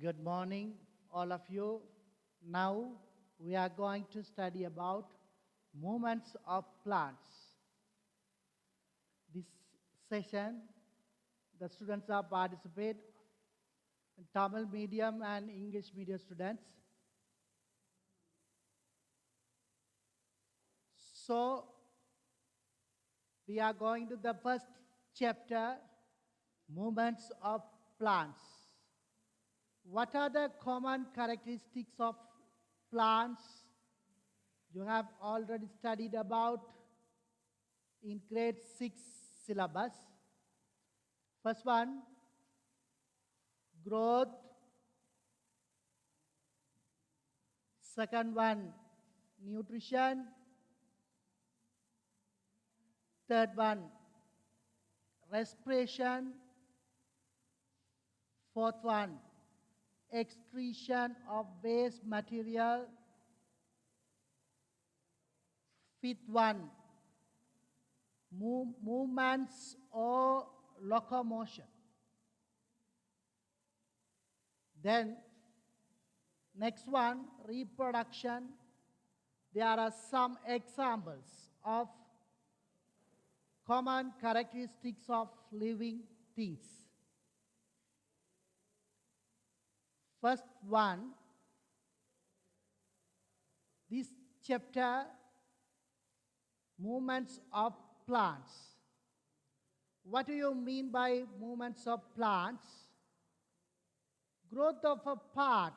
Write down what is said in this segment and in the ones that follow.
Good morning, all of you. Now we are going to study about movements of plants. This session, the students are participate in Tamil medium and English medium students. So we are going to the first chapter, movements of plants. What are the common characteristics of plants? You have already studied about in grade 6 syllabus. First one, growth. Second one, nutrition. Third one, respiration. Fourth one, excretion of waste material. Fifth one, movements or locomotion. Then next one, reproduction. There are some examples of common characteristics of living things. First one, this chapter, movements of plants. What do you mean by movements of plants? Growth of a part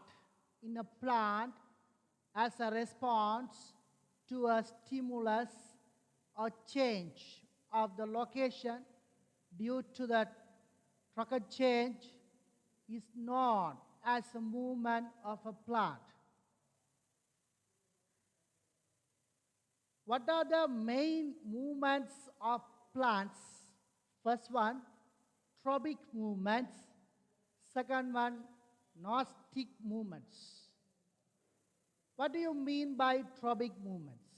in a plant as a response to a stimulus or change of the location due to the tropical change is known as a movement of a plant. What are the main movements of plants? First one, tropic movements. Second one, Gnostic movements. What do you mean by tropic movements?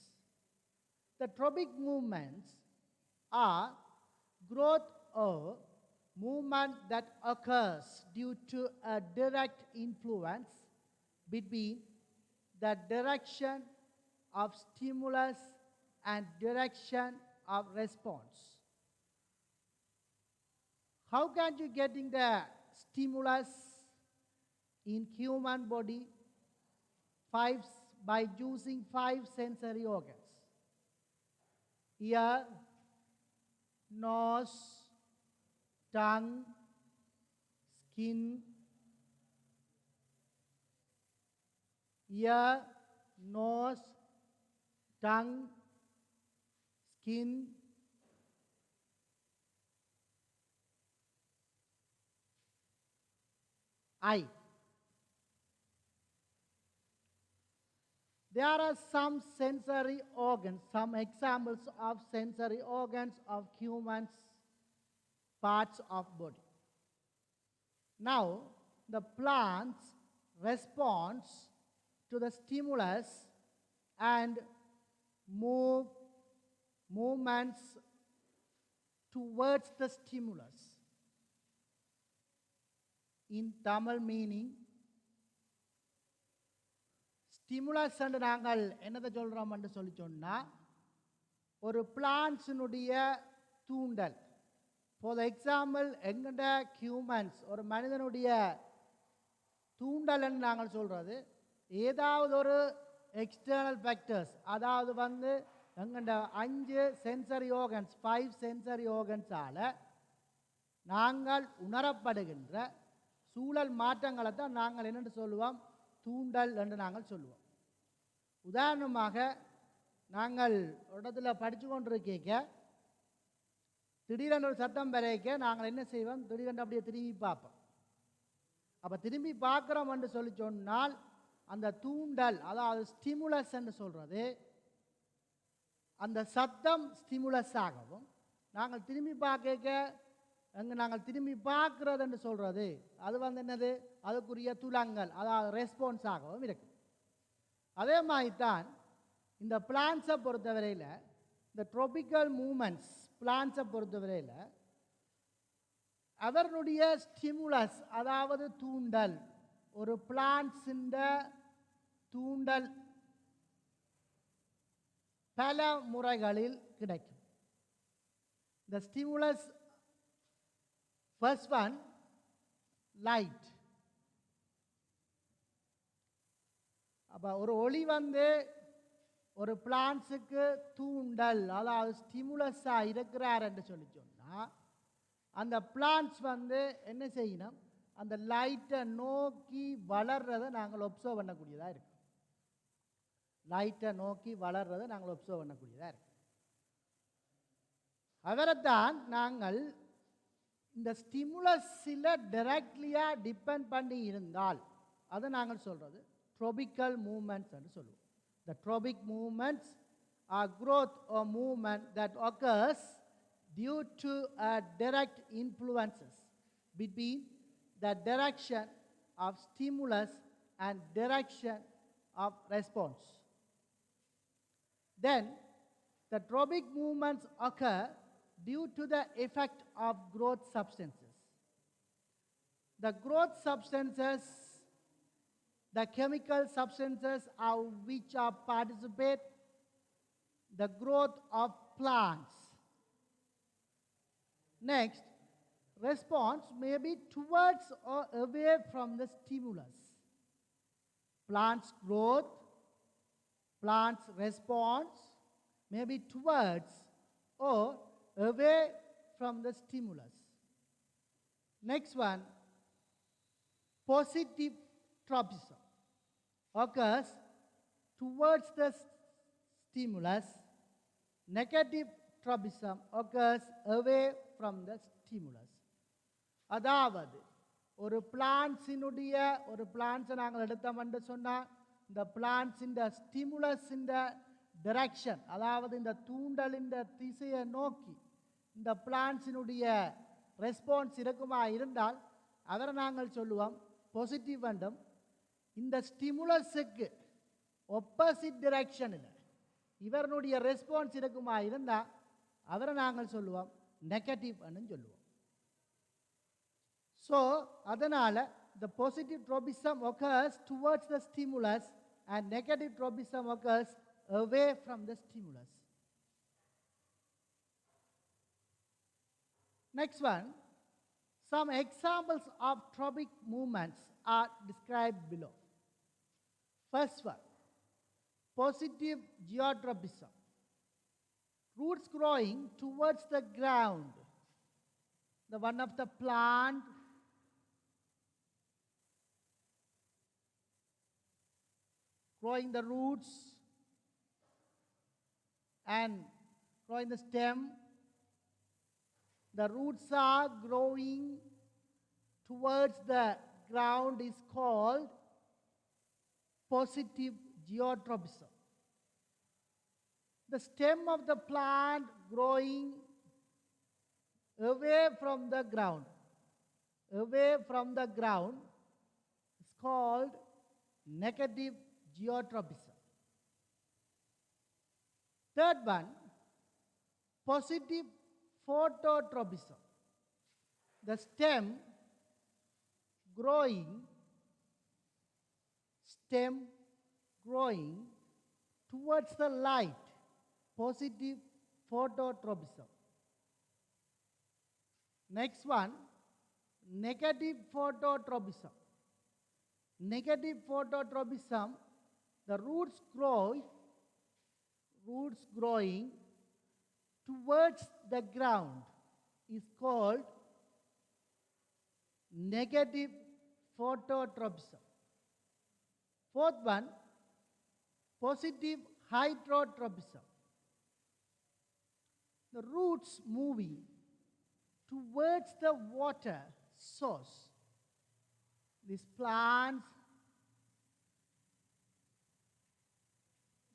The tropic movements are growth or movement that occurs due to a direct influence between the direction of stimulus and direction of response. How can you get in the stimulus in human body? By using 5 sensory organs: ear, nose, tongue, skin. Ear, nose, tongue, skin. Eye. There are some sensory organs, some examples of sensory organs of humans' parts of body. Now, the plant's response to the stimulus and movements towards the stimulus. In Tamil meaning, stimulus and நாங்கள் என்னதை சொல்றோம் என்று சொல்லி சொன்னா ஒரு பிளான்ட்ஸினுடைய தூண்டல். For example, எங்கட humans ஒரு மனிதனுடைய தூண்டல் என்று நாங்கள் சொல்றது ஏதாவது ஒரு எக்ஸ்டர்னல் ஃபேக்டர்ஸ், அதாவது எங்கட 5 சென்சரி ஆர்கன்ஸ் 5 சென்சரி ஆர்கன்ஸால நாங்கள் உணரப்படுகின்ற சூழல் மாற்றங்களை தான் நாங்கள் என்னென்று சொல்லுவோம், தூண்டல் என்று நாங்கள் சொல்லுவோம். உதாரணமாக, நாங்கள் ஒரு இடத்துல படித்து கொண்டிருக்க திடீரென்று ஒரு சத்தம் வரைக்க நாங்கள் என்ன செய்வோம், திடீரென்று அப்படியே திரும்பி பார்ப்போம். அப்போ திரும்பி பார்க்குறோம் என்று சொல்லி சொன்னால் அந்த தூண்டல், அதாவது ஸ்டிமுலஸ் என்று சொல்கிறது, அந்த சத்தம் ஸ்டிமுலஸ் ஆகவும் நாங்கள் திரும்பி பார்க்க நாங்கள் திரும்பி பார்க்குறது என்று சொல்கிறது அது என்னது, அதுக்குரிய துலங்கள், அதாவது ரெஸ்பான்ஸ் ஆகவும் இருக்கு. அதே மாதிரி தான் இந்த பிளான்ஸை பொறுத்தவரையில், இந்த ட்ரோபிக்கல் மூமெண்ட்ஸ் பிளான்ஸை பொறுத்தவரையில் அவர்களுடைய ஸ்டிமுலஸ், அதாவது தூண்டல், ஒரு பிளான்ட்ஸின் தூண்டல் பல முறைகளில் கிடைக்கும். The stimulus, first one, light. அப்போ ஒரு ஒளி ஒரு பிளான்ட்ஸுக்கு தூண்டல், அதாவது ஸ்டிமுலஸாக இருக்கிறார் என்று சொன்னால் அந்த பிளான்ட்ஸ் என்ன செய்யணும், அந்த லைட்டை நோக்கி வளர்றதை நாங்கள் ஒப்சர்வ் பண்ணக்கூடியதாக இருக்கும். லைட்டை நோக்கி வளர்றதை நாங்கள் ஒப்சர்வ் பண்ணக்கூடியதாக இருக்கும். அவரைத்தான் நாங்கள் இந்த ஸ்டிமுலஸில் டைரக்ட்லியாக டிபெண்ட் பண்ணி இருந்தால் அதை நாங்கள் சொல்கிறது tropical movements என்று சொல்லுவோம். The tropic movements are growth or movement that occurs due to direct influences between the direction of stimulus and direction of response. Then the tropic movements occur due to the effect of growth substances. The growth substances, the chemical substances of which are participate the growth of plants. Next, response may be towards or away from the stimulus. Plants growth, plants response may be towards or away from the stimulus. Next one, positive tropism occurs towards the stimulus. Negative tropism occurs away from the stimulus. அதாவது ஒரு பிளான்ட்ஸினுடைய ஒரு பிளான்ட்ஸை நாங்கள் எடுத்தோம் என்று சொன்னால் இந்த பிளான்ட்ஸின் ஸ்டிமுலஸின் direction, அதாவது இந்த தூண்டலின் திசையை நோக்கி இந்த பிளான்ட்ஸினுடைய ரெஸ்பான்ஸ் இருக்குமா இருந்தால் அவரை நாங்கள் சொல்லுவோம் பாசிட்டிவ் வேண்டும். இந்த ஸ்டிமுலஸுக்கு ஆப்போசிட் டைரக்ஷனில் இவருடைய ரெஸ்பான்ஸ் இருக்குமா இருந்தால் அவரை நாங்கள் சொல்லுவோம் நெகட்டிவ் சொல்லுவோம். ஸோ அதனால் the positive tropism occurs towards the stimulus and negative tropism occurs away from the stimulus. Next one, some examples of tropic movements are described below. First one, positive geotropism. Roots growing towards the ground. The one of the plant growing the roots and growing the stem. The roots are growing towards the ground is called positive geotropism. The stem of the plant growing away from the ground is called negative geotropism. Third one, positive phototropism. The stem growing towards the light, positive phototropism. Next one, negative phototropism. Negative phototropism, the roots growing towards the ground is called negative phototropism. Fourth one, positive hydrotropism. The roots moving towards the water source. These plants,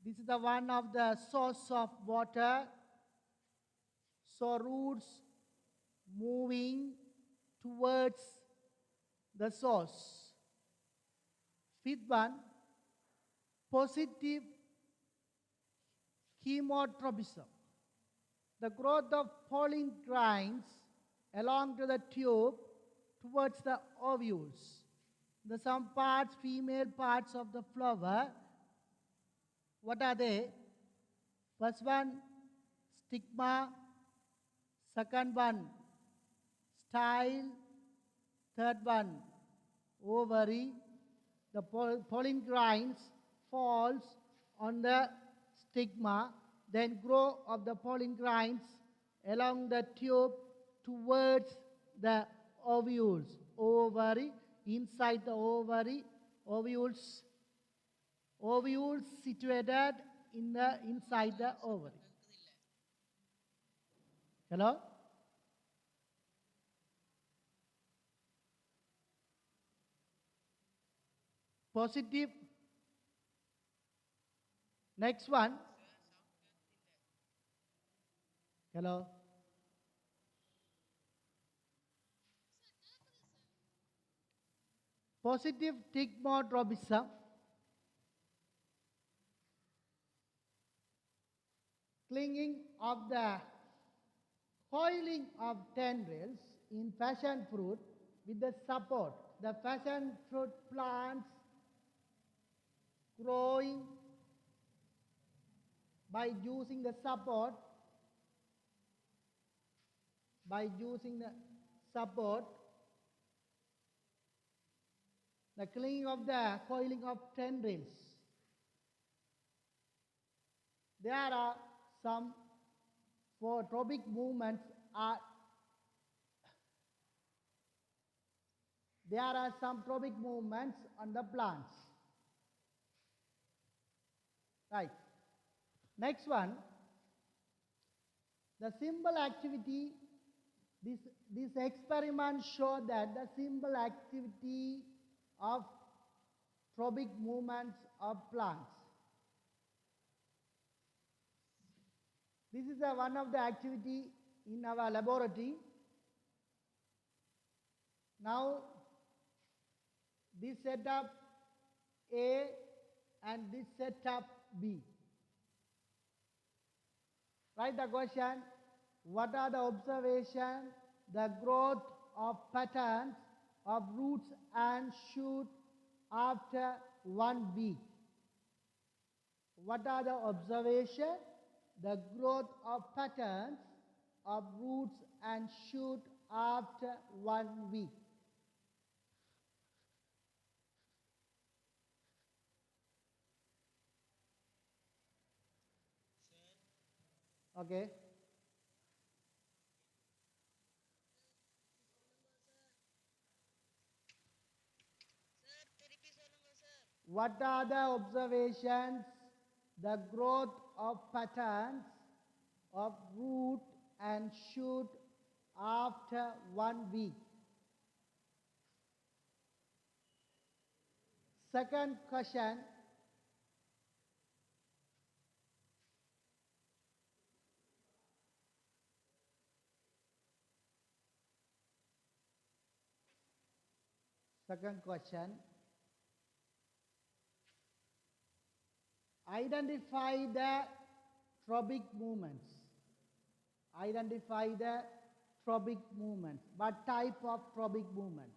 this is the one of the source of water. So roots moving towards the source. Fifth one, positive chemotropism. The growth of pollen grains along to the tube towards the ovules. The some parts, female parts of the flower. What are they? First one, stigma. Second one, style. Third one, ovary. The pollen grains falls on the stigma, then grow of the pollen grains along the tube towards the ovules. Ovary, inside the ovary, ovules situated inside the ovary. Hello? Positive. Next one. Hello? Positive stigmotropism. Clinging of the coiling of tendrils in passion fruit with the support. The passion fruit plants growing by using the support, the clinging of the coiling of tendrils. There are some for tropic movements there are some tropic movements on the plants. Right. Next one, the simple activity. This experiment showed that the simple activity of tropic movements of plants. This is one of the activity in our laboratory. Now, this setup A and this setup B. Write the question, what are the observations, the growth of patterns of roots and shoots after 1 week? What are the observations, the growth of patterns of roots and shoots after 1 week? Okay. What are the observations, the growth of patterns of root and shoot after 1 week? Second question, identify the tropic movements. Identify the tropic movements. What type of tropic movement?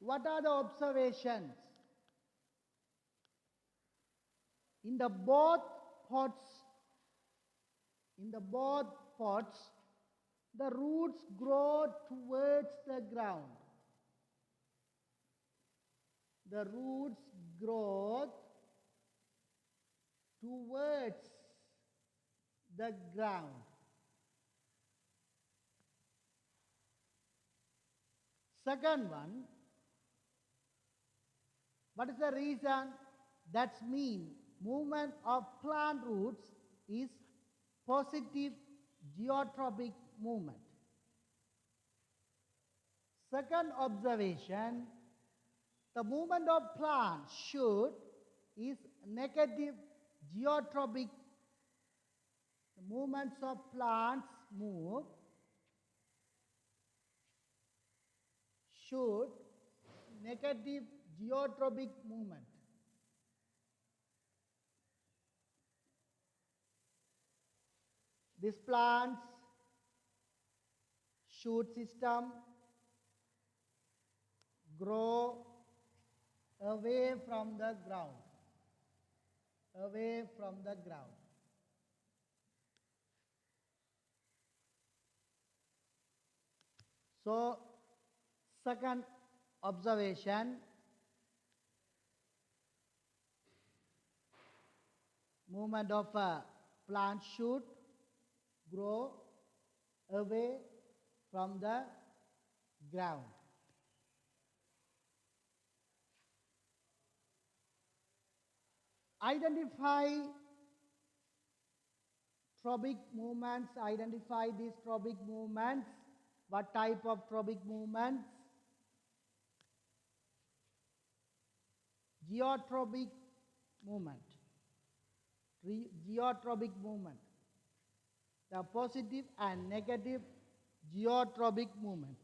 What are the observations? In the both pots, the roots grow towards the ground. The roots grow towards the ground. Second one, what is the reason? That means movement of plant roots is positive geotropic movement. Second observation, The movement of plants shoot is negative geotropic. The movements of plants move shoot negative geotropic movement. This plant's shoot system grow away from the ground. Away from the ground. So, second observation, movement of a plant shoot grow away from the ground. Identify tropic movements. Identify these tropic movements. What type of tropic movements? Geotropic movement. Geotropic movement. The positive and negative geotropic movement.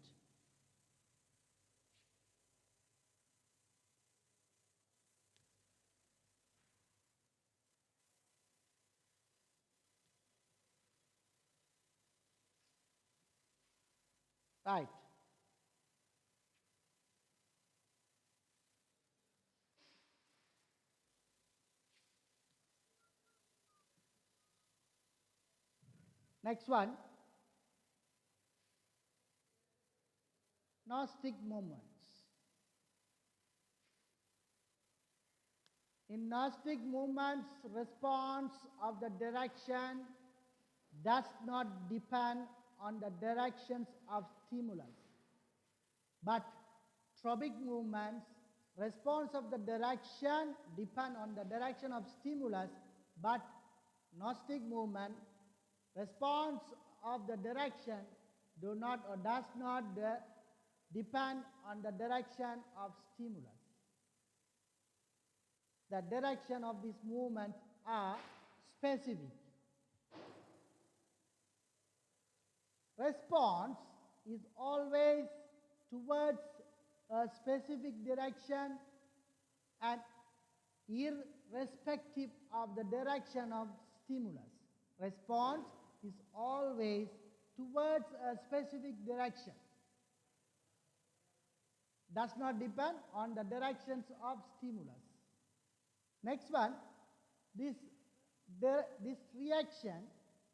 Right. Next one, Gnostic movements. In Gnostic movements, response of the direction does not depend on the directions of stimulus. But tropic movements, response of the direction depend on the direction of stimulus, but Gnostic movement, response of the direction does not depend on the direction of stimulus. The direction of these movements are specific. Response is always towards a specific direction and irrespective of the direction of stimulus. Response is always towards a specific direction. Does not depend on the directions of stimulus. Next one, this reaction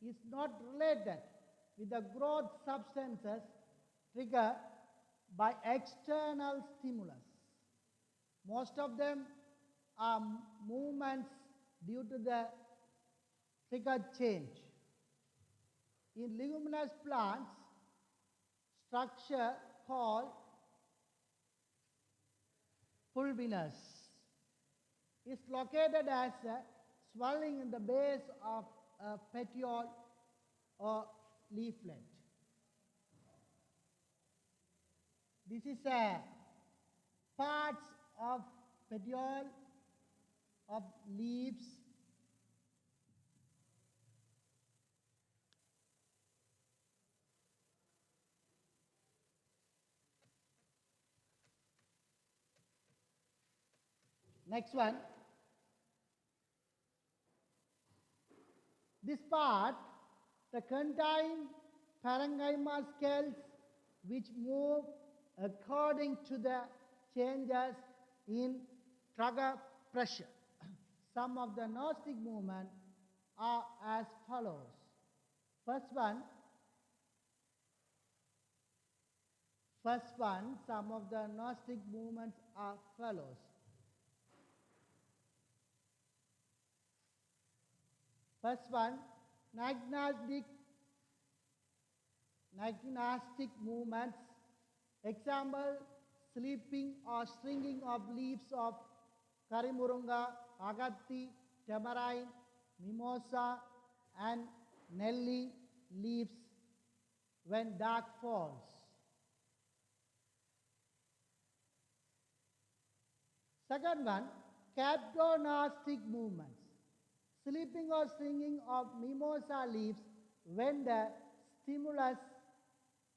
is not related with the growth substances triggered by external stimulus. Most of them are movements due to the triggered change. In leguminous plants, structure called pulvinus is located as a swelling in the base of a petiole or leaflet. This is a parts of petiole of leaves. Next one. This part, the contain parenchyma scales which move according to the changes in trigger pressure. Some of the Gnostic movements are as follows. First one, some of the Gnostic movements are follows. First one, gnostic movements. Example, sleeping or stringing of leaves of karimurunga, agatti, tamarind, mimosa, and nelly leaves when dark falls. Second one, captonastic movements. Sleeping or swinging of mimosa leaves when the stimulus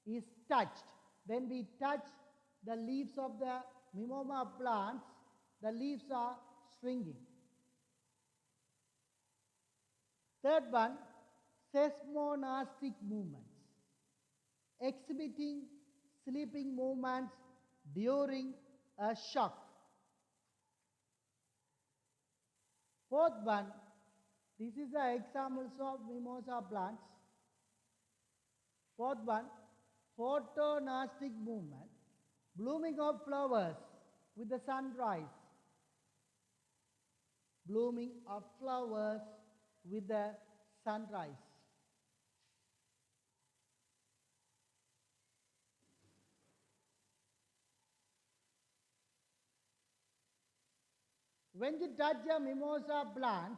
is touched. When we touch the leaves of the mimosa plants, the leaves are swinging. Third one, seismonastic movements. Exhibiting sleeping movements during a shock. Fourth one, this is the examples of mimosa plants. Fourth one, photonastic movement, blooming of flowers with the sunrise. Blooming of flowers with the sunrise. When you touch a mimosa plant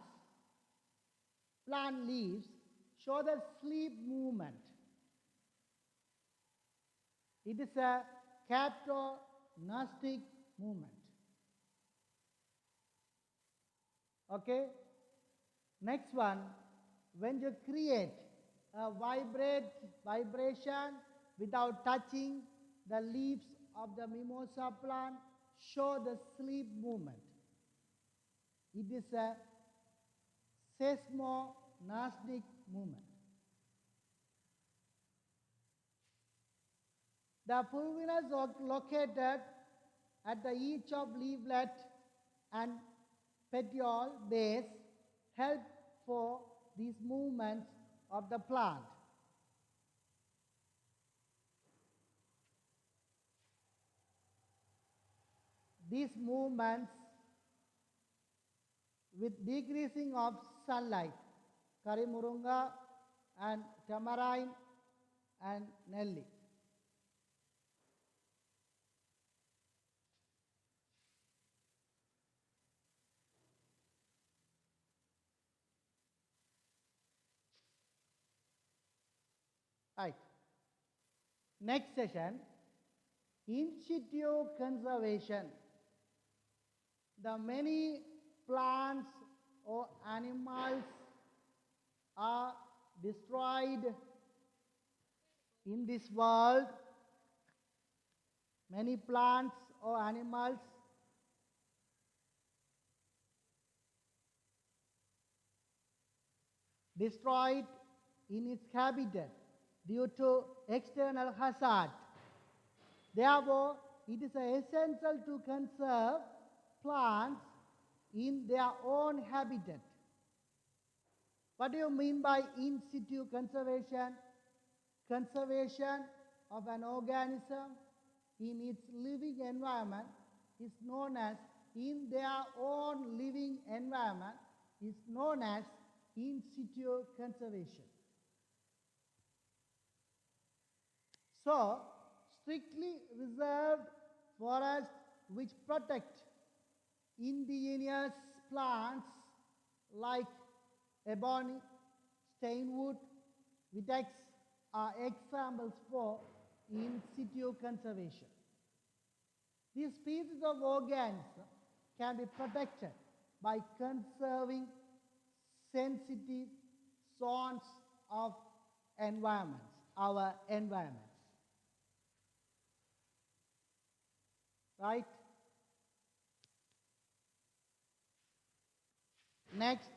leaves show the sleep movement. It is a captonastic movement. Okay? Next one, when you create a vibration without touching the leaves of the mimosa plant, show the sleep movement. It is a seismonastic movement. The pulvinus located at the each of leaflet and petiole base help for these movements of the plant. These movements with decreasing of sunlight, karimurunga and tamarind and nelly. Right. Next session, in situ conservation. The many plants or animals are destroyed in this world. Many plants or animals destroyed in its habitat due to external hazard. Therefore, it is essential to conserve plants in their own habitat. What do you mean by in situ conservation? Conservation of an organism in its living environment is known as in their own living environment is known as in situ conservation. So, strictly reserved forests which protect indigenous plants like ebony, steinwood, vitex are examples for in situ conservation. These species of organisms can be protected by conserving sensitive zones of environments, our environments. Right? Next,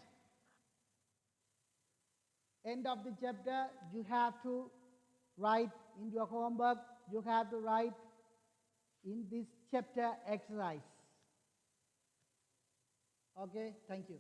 end of the chapter, you have to write in your homework, you have to write in this chapter exercise. Okay, thank you.